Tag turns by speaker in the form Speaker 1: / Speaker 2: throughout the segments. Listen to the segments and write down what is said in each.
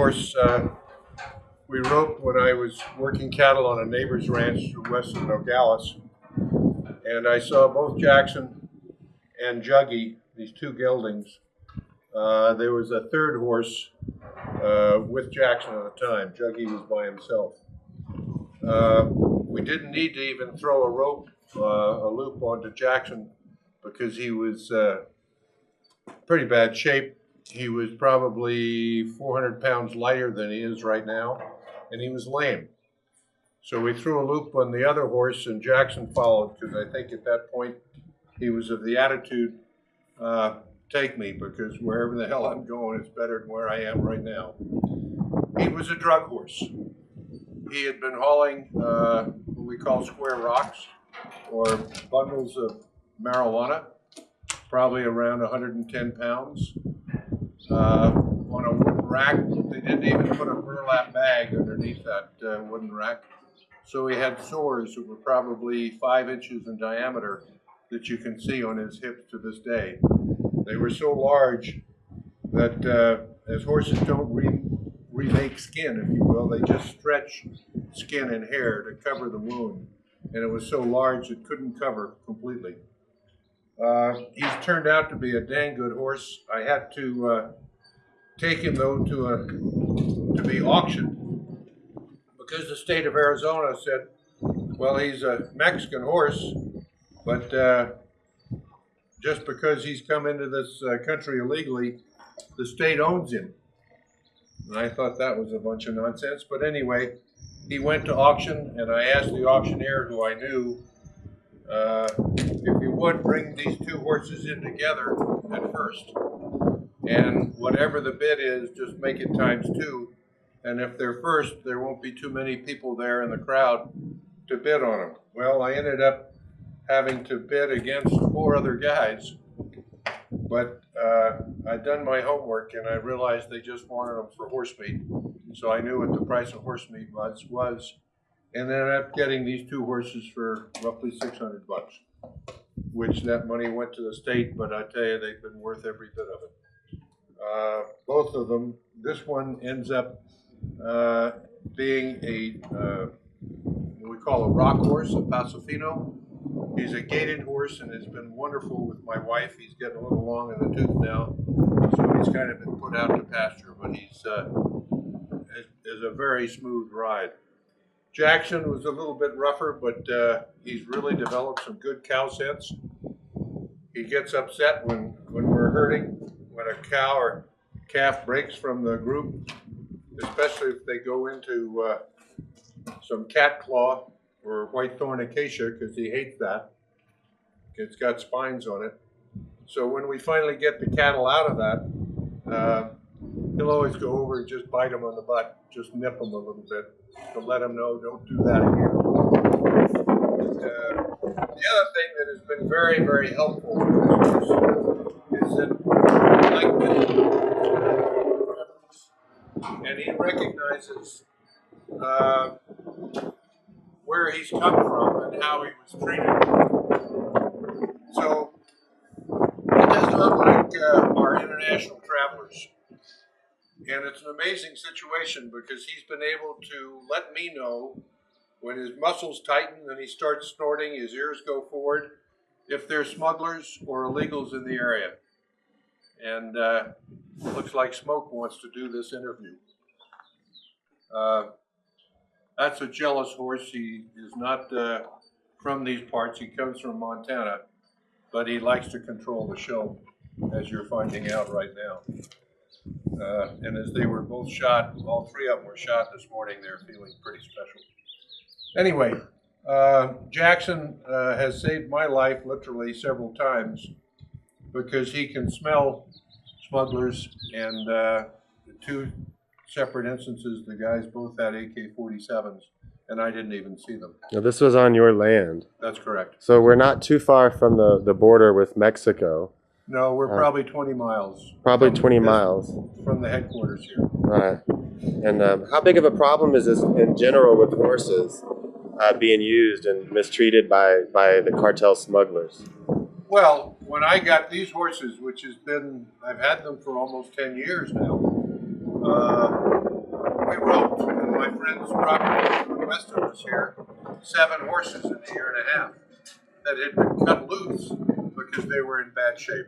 Speaker 1: horse we roped when I was working cattle on a neighbor's ranch west of Nogales, and I saw both Jackson and Juggy, these two geldings. There was a third horse with Jackson at the time. Juggy was by himself. We didn't need to even throw a rope, a loop onto Jackson because he was pretty bad shape. He was probably 400 pounds lighter than he is right now, and he was lame. So we threw a loop on the other horse, and Jackson followed because I think at that point he was of the attitude, take me, because wherever the hell I'm going, it's better than where I am right now. He was a drug horse. He had been hauling what we call square rocks, or bundles of marijuana, probably around 110 pounds, on a wooden rack. They didn't even put a burlap bag underneath that wooden rack. So he had sores that were probably 5 inches in diameter that you can see on his hips to this day. They were so large that as horses don't remake skin, if you will, they just stretch skin and hair to cover the wound. And it was so large it couldn't cover completely. He's turned out to be a dang good horse. I had to take him though to be auctioned because the state of Arizona said, well, he's a Mexican horse, but just because he's come into this country illegally, the state owns him. And I thought that was a bunch of nonsense. But anyway, he went to auction, and I asked the auctioneer, who I knew, if he would bring these two horses in together at first. And whatever the bid is, just make it ×2. And if they're first, there won't be too many people there in the crowd to bid on them. Well, I ended up having to bid against 4 other guys. But I'd done my homework, and I realized they just wanted them for horse meat. So I knew what the price of horse meat was, and ended up getting these 2 horses for roughly $600, which that money went to the state, but I tell you, they've been worth every bit of it. Both of them. This one ends up being what we call a rock horse, a Pasofino. He's a gaited horse and has been wonderful with my wife. He's getting a little long in the tooth now, so he's kind of been put out to pasture, but he's is a very smooth ride. Jackson was a little bit rougher, but he's really developed some good cow sense. He gets upset when we're herding, when a cow or calf breaks from the group, especially if they go into some cat claw or white thorn acacia, because he hates that. It's got spines on it. So when we finally get the cattle out of that, he'll always go over and just bite them on the butt, just nip them a little bit to let them know, don't do that again. The other thing that has been very, very helpful is that and he recognizes where he's come from and how he was treated. So he does not like our international travelers. And it's an amazing situation because he's been able to let me know when his muscles tighten and he starts snorting, his ears go forward, if there's smugglers or illegals in the area. And looks like Smoke wants to do this interview. That's a jealous horse. He is not from these parts. He comes from Montana, but he likes to control the show, as you're finding out right now. And as they were both shot, all 3 of them were shot this morning, they're feeling pretty special. Anyway, Jackson has saved my life literally several times because he can smell smugglers, and the 2 separate instances, the guys both had AK-47s, and I didn't even see them.
Speaker 2: Now, this was on your land.
Speaker 1: That's correct.
Speaker 2: So we're not too far from the border with Mexico.
Speaker 1: No, we're probably 20 miles.
Speaker 2: Probably 20 miles.
Speaker 1: From the headquarters here.
Speaker 2: Right. And how big of a problem is this in general with horses being used and mistreated by the cartel smugglers?
Speaker 1: Well, when I got these horses, which has been, I've had them for almost 10 years now, evidence here, 7 horses in a year and a half that had been cut loose because they were in bad shape.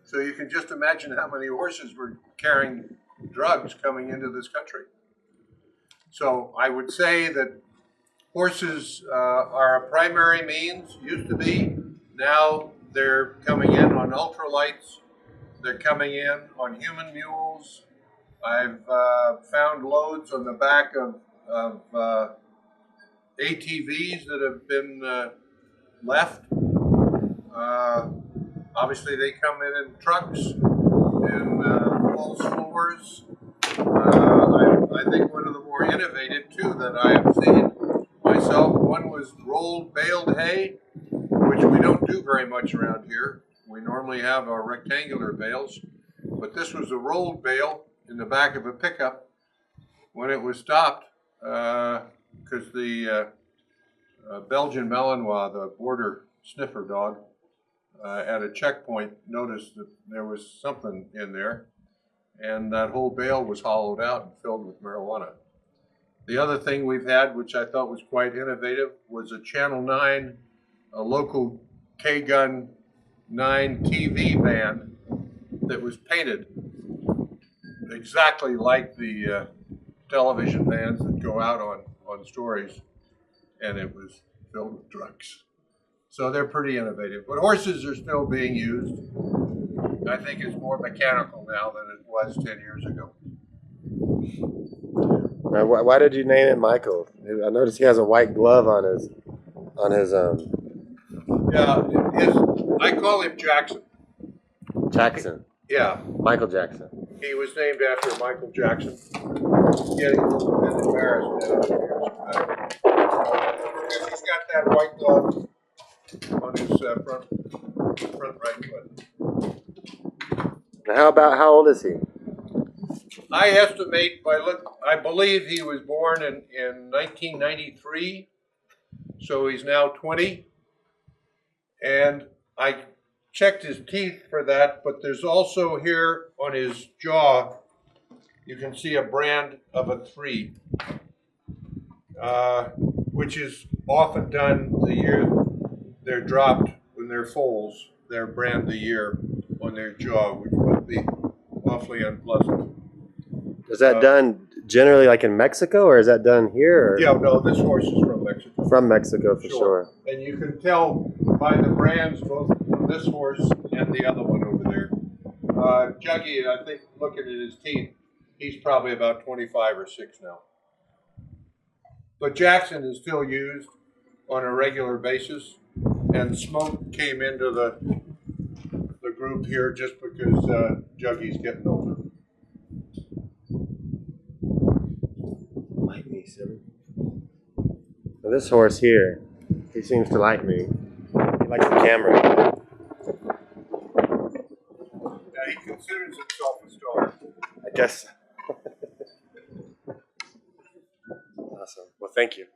Speaker 1: So you can just imagine how many horses were carrying drugs coming into this country. So I would say that horses are a primary means, used to be. Now they're coming in on ultralights. They're coming in on human mules. I've found loads on the back of ATVs that have been left. Obviously, they come in trucks and full stores. I think one of the more innovative too that I have seen myself. One was rolled baled hay, which we don't do very much around here. We normally have our rectangular bales, but this was a rolled bale in the back of a pickup. When it was stopped, because the Belgian Malinois, the border sniffer dog, at a checkpoint noticed that there was something in there, and that whole bale was hollowed out and filled with marijuana. The other thing we've had, which I thought was quite innovative, was a Channel 9, a local K-Gun 9 TV van that was painted exactly like the television vans that go out on stories, and it was filled with drugs. So they're pretty innovative. But horses are still being used. I think it's more mechanical now than it was 10 years ago.
Speaker 2: Now, why did you name it Michael? I noticed he has a white glove on his
Speaker 1: Yeah, I call him Jackson.
Speaker 2: Jackson.
Speaker 1: Yeah,
Speaker 2: Michael Jackson.
Speaker 1: he was named after Michael Jackson. Getting a little bit embarrassed now. He's got that white glove on his front right foot.
Speaker 2: Now, how old is he?
Speaker 1: I estimate I believe he was born in 1993, so he's now 20. And I checked his teeth for that, but there's also here on his jaw, you can see a brand of a 3, which is often done the year they're dropped when they're foals. They're brand the year on their jaw, which must be awfully unpleasant.
Speaker 2: Is that done generally like in Mexico, or is that done here? Or?
Speaker 1: Yeah, no, this horse is from Mexico.
Speaker 2: From Mexico, for sure.
Speaker 1: And you can tell by the brands, both from this horse and the other one over there. Juggy, I think, looking at his teeth, he's probably about 25 or 6 now. But Jackson is still used on a regular basis, and Smoke came into the group here just because Juggy's getting older.
Speaker 2: Like me, sir. Now this horse here, he seems to like me. He likes the camera.
Speaker 1: Yeah, he considers himself a star.
Speaker 2: I guess. Awesome. Well, thank you.